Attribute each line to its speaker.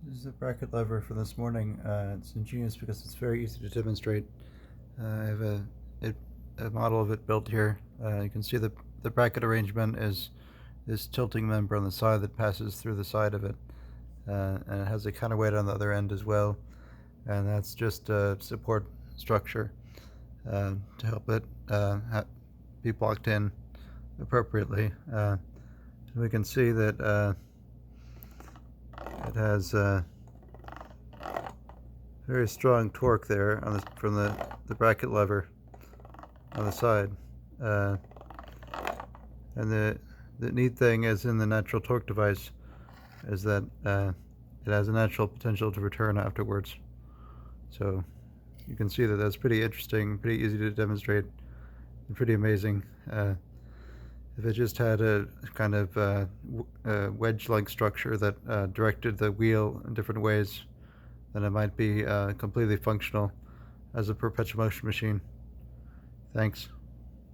Speaker 1: This is a bracket lever from this morning. It's ingenious because it's very easy to demonstrate. I have a model of it built here. You can see the bracket arrangement is this tilting member on the side that passes through the side of it. And it has a counterweight on the other end as well. And that's just a support structure to help it be blocked in appropriately. We can see that it has very strong torque there from the bracket lever on the side. And the neat thing is in the natural torque device is that it has a natural potential to return afterwards. So you can see that that's pretty interesting, pretty easy to demonstrate, and pretty amazing. If it just had a kind of wedge-like structure that directed the wheel in different ways, then it might be completely functional as a perpetual motion machine. Thanks.